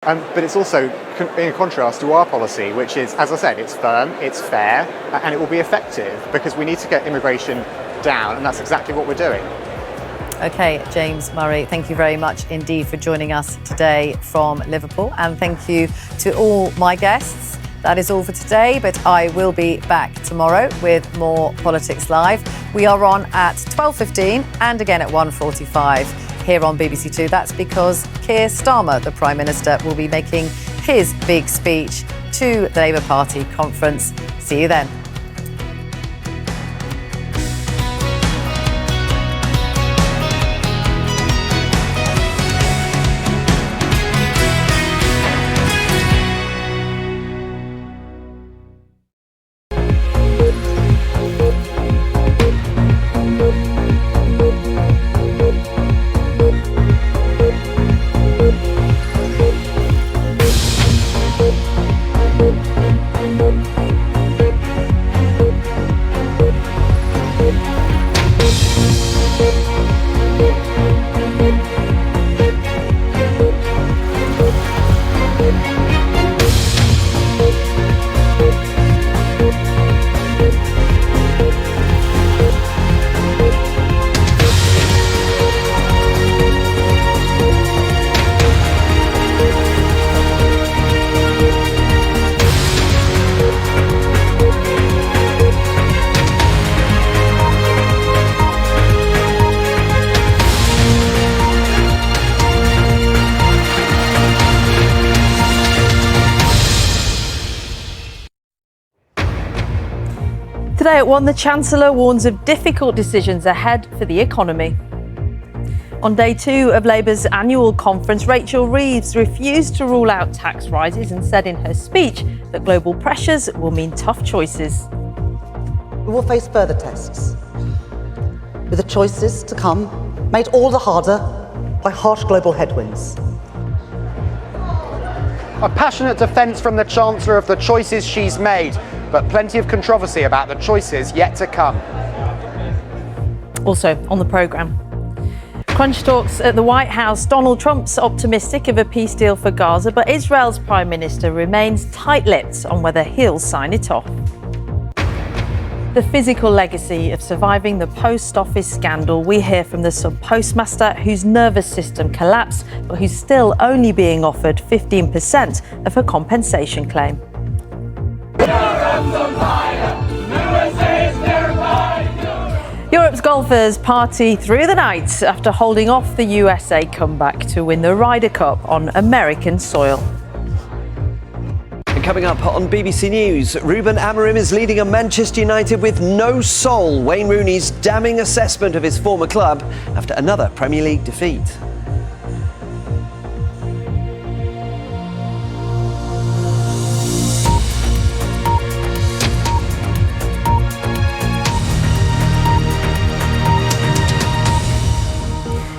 But it's also in contrast to our policy, which is, as I said, it's firm, it's fair, and it will be effective because we need to get immigration down, and that's exactly what we're doing. OK, James Murray, thank you very much indeed for joining us today from Liverpool. And thank you to all my guests. That is all for today, but I will be back tomorrow with more Politics Live. We are on at 12:15 and again at 1:45 here on BBC Two. That's because Keir Starmer, the Prime Minister, will be making his big speech to the Labour Party conference. See you then. Today at 1, the Chancellor warns of difficult decisions ahead for the economy. On day 2 of Labour's annual conference, Rachel Reeves refused to rule out tax rises and said in her speech that global pressures will mean tough choices. We will face further tests, with the choices to come made all the harder by harsh global headwinds. A passionate defence from the Chancellor of the choices she's made, but plenty of controversy about the choices yet to come. Also on the programme, crunch talks at the White House. Donald Trump's optimistic of a peace deal for Gaza, but Israel's Prime Minister remains tight-lipped on whether he'll sign it off. The physical legacy of surviving the post office scandal. We hear from the sub-postmaster whose nervous system collapsed, but who's still only being offered 15% of her compensation claim. Europe's golfers party through the night after holding off the USA comeback to win the Ryder Cup on American soil. And coming up on BBC News, Ruben Amorim is leading a Manchester United with no soul. Wayne Rooney's damning assessment of his former club after another Premier League defeat.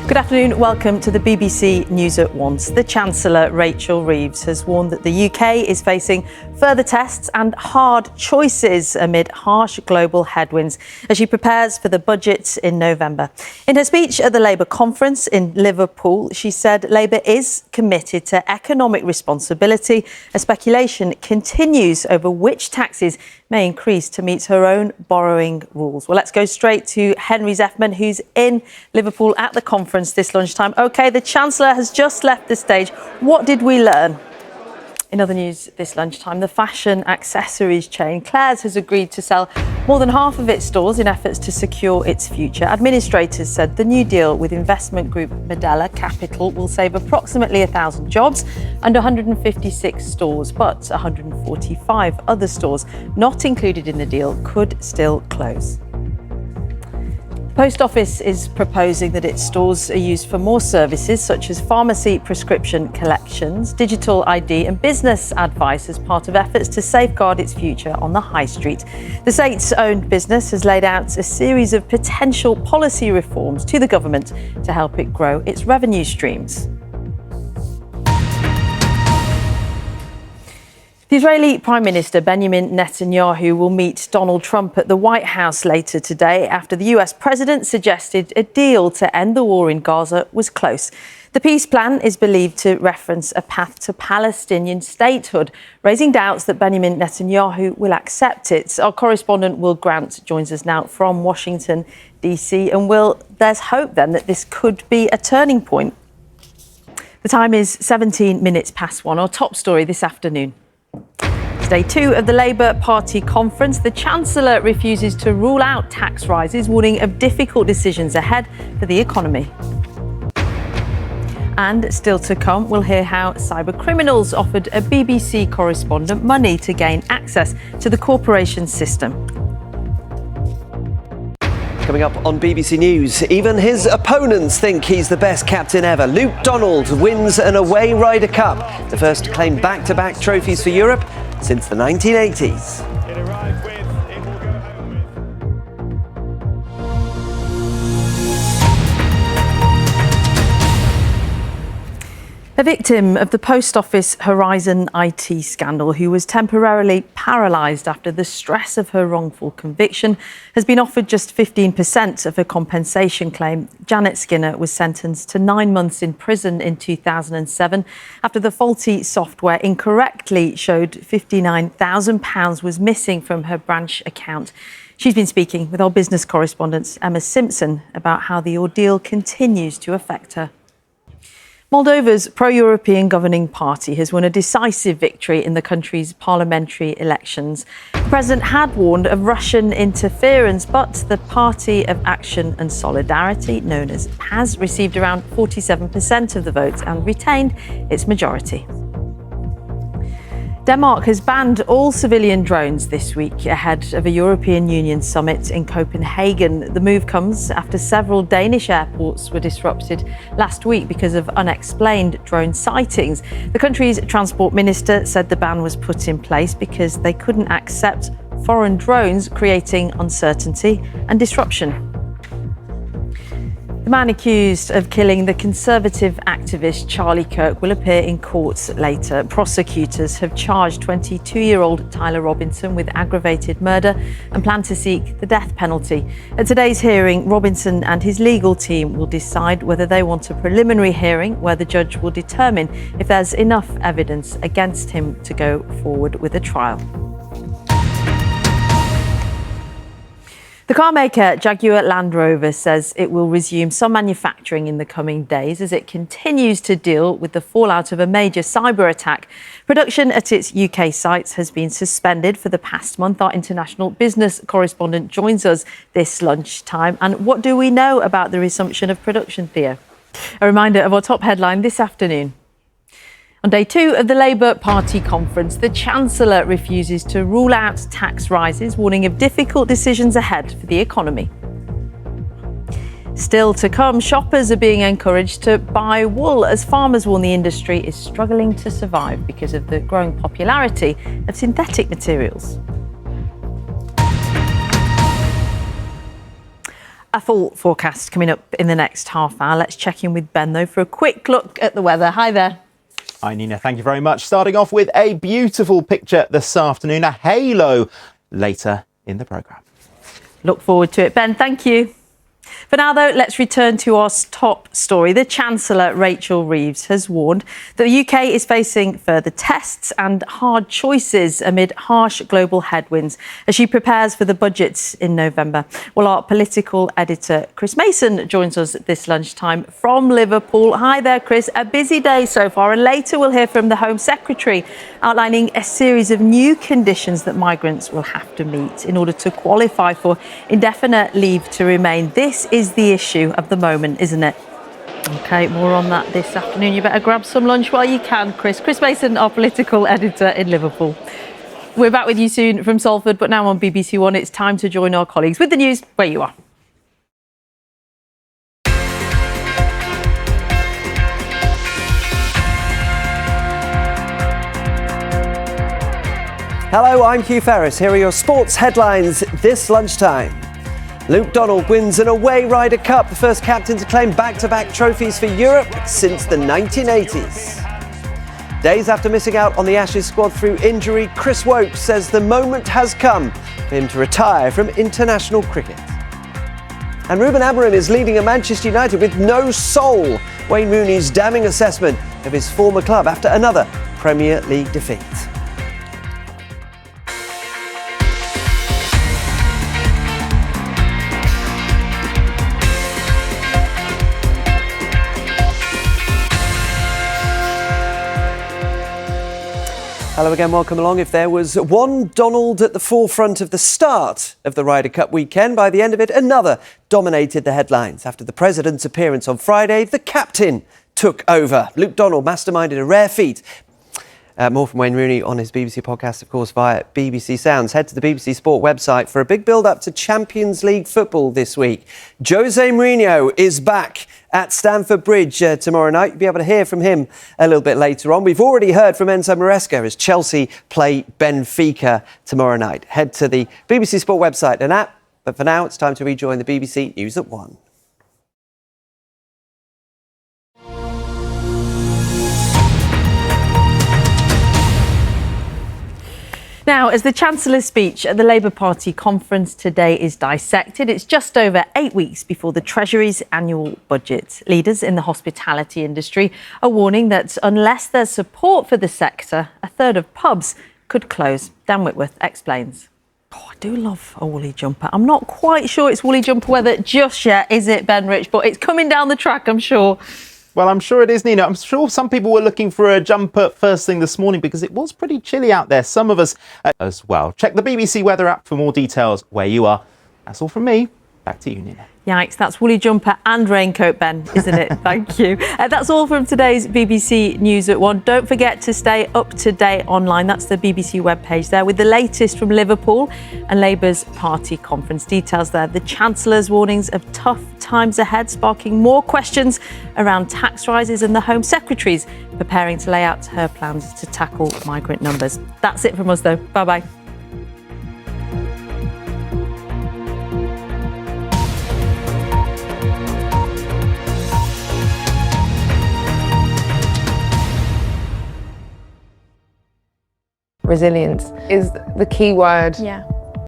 Good afternoon, welcome to the BBC News at Once. The Chancellor, Rachel Reeves, has warned that the UK is facing further tests and hard choices amid harsh global headwinds as she prepares for the budget in November. In her speech at the Labour conference in Liverpool, she said Labour is committed to economic responsibility as speculation continues over which taxes may increase to meet her own borrowing rules. Well, let's go straight to Henry Zeffman, who's in Liverpool at the conference this lunchtime. OK, the Chancellor has just left the stage. What did we learn? In other news this lunchtime, the fashion accessories chain Claire's has agreed to sell more than half of its stores in efforts to secure its future. Administrators said the new deal with investment group Medela Capital will save approximately 1,000 jobs and 156 stores, but 145 other stores not included in the deal could still close. The Post Office is proposing that its stores are used for more services such as pharmacy prescription collections, digital ID and business advice as part of efforts to safeguard its future on the high street. The state's-owned business has laid out a series of potential policy reforms to the government to help it grow its revenue streams. The Israeli Prime Minister Benjamin Netanyahu will meet Donald Trump at the White House later today after the US president suggested a deal to end the war in Gaza was close. The peace plan is believed to reference a path to Palestinian statehood, raising doubts that Benjamin Netanyahu will accept it. Our correspondent Will Grant joins us now from Washington, DC. And Will, there's hope then that this could be a turning point. The time is 17 minutes past 1. Our top story this afternoon. It's day 2 of the Labour Party conference. The Chancellor refuses to rule out tax rises, warning of difficult decisions ahead for the economy. And still to come, we'll hear how cyber criminals offered a BBC correspondent money to gain access to the corporation system. Coming up on BBC News, even his opponents think he's the best captain ever. Luke Donald wins an away Ryder Cup, the first to claim back-to-back trophies for Europe since the 1980s. A victim of the Post Office Horizon IT scandal, who was temporarily paralysed after the stress of her wrongful conviction, has been offered just 15% of her compensation claim. Janet Skinner was sentenced to 9 months in prison in 2007 after the faulty software incorrectly showed £59,000 was missing from her branch account. She's been speaking with our business correspondent Emma Simpson about how the ordeal continues to affect her. Moldova's pro-European governing party has won a decisive victory in the country's parliamentary elections. The president had warned of Russian interference, but the Party of Action and Solidarity, known as PAS, received around 47% of the vote and retained its majority. Denmark has banned all civilian drones this week ahead of a European Union summit in Copenhagen. The move comes after several Danish airports were disrupted last week because of unexplained drone sightings. The country's transport minister said the ban was put in place because they couldn't accept foreign drones, creating uncertainty and disruption. The man accused of killing the Conservative activist Charlie Kirk will appear in court later. Prosecutors have charged 22-year-old Tyler Robinson with aggravated murder and plan to seek the death penalty. At today's hearing, Robinson and his legal team will decide whether they want a preliminary hearing where the judge will determine if there's enough evidence against him to go forward with a trial. The car maker Jaguar Land Rover says it will resume some manufacturing in the coming days as it continues to deal with the fallout of a major cyber attack. Production at its UK sites has been suspended for the past month. Our international business correspondent joins us this lunchtime. And what do we know about the resumption of production, Theo? A reminder of our top headline this afternoon. On day 2 of the Labour Party conference, the Chancellor refuses to rule out tax rises, warning of difficult decisions ahead for the economy. Still to come, shoppers are being encouraged to buy wool as farmers warn the industry is struggling to survive because of the growing popularity of synthetic materials. A full forecast coming up in the next half hour. Let's check in with Ben, though, for a quick look at the weather. Hi there. Hi, Nina. Thank you very much. Starting off with a beautiful picture this afternoon, a halo later in the programme. Look forward to it, Ben. Thank you. For now, though, let's return to our top story. The Chancellor, Rachel Reeves, has warned that the UK is facing further tests and hard choices amid harsh global headwinds as she prepares for the budget in November. Well, our political editor, Chris Mason, joins us this lunchtime from Liverpool. Hi there, Chris. A busy day so far, and later we'll hear from the Home Secretary outlining a series of new conditions that migrants will have to meet in order to qualify for indefinite leave to remain. This is the issue of the moment, isn't it? OK, more on that this afternoon. You better grab some lunch while you can, Chris. Chris Mason, our political editor in Liverpool. We're back with you soon from Salford, but now on BBC One, it's time to join our colleagues with the news where you are. Hello, I'm Hugh Ferris. Here are your sports headlines this lunchtime. Luke Donald wins an away Ryder Cup, the first captain to claim back-to-back trophies for Europe since the 1980s. Days after missing out on the Ashes squad through injury, Chris Woakes says the moment has come for him to retire from international cricket. And Ruben Amorim is leading at Manchester United with no soul. Wayne Rooney's damning assessment of his former club after another Premier League defeat. Hello again, welcome along. If there was one Donald at the forefront of the start of the Ryder Cup weekend, by the end of it, another dominated the headlines. After the President's appearance on Friday, the captain took over. Luke Donald masterminded a rare feat. More from Wayne Rooney on his BBC podcast, of course, via BBC Sounds. Head to the BBC Sport website for a big build-up to Champions League football this week. Jose Mourinho is back at Stamford Bridge tomorrow night. You'll be able to hear from him a little bit later on. We've already heard from Enzo Maresca as Chelsea play Benfica tomorrow night. Head to the BBC Sport website and app. But for now, it's time to rejoin the BBC News at 1. Now, as the Chancellor's speech at the Labour Party conference today is dissected, it's just over 8 weeks before the Treasury's annual budget. Leaders in the hospitality industry are warning that unless there's support for the sector, a third of pubs could close. Dan Whitworth explains. Oh, I do love a woolly jumper. I'm not quite sure it's woolly jumper weather just yet, is it, Ben Rich? But it's coming down the track, I'm sure. Well, I'm sure it is, Nina. I'm sure some people were looking for a jumper first thing this morning because it was pretty chilly out there. Some of us as well. Check the BBC weather app for more details where you are. That's all from me. Back to you, Nina. Yikes, that's woolly jumper and raincoat, Ben, isn't it? Thank you. That's all from today's BBC News at 1. Don't forget to stay up to date online. That's the BBC webpage there with the latest from Liverpool and Labour's party conference. Details there. The Chancellor's warnings of tough times ahead, sparking more questions around tax rises, and the Home Secretary's preparing to lay out her plans to tackle migrant numbers. That's it from us, though. Bye-bye. Resilience is the key word. Yeah.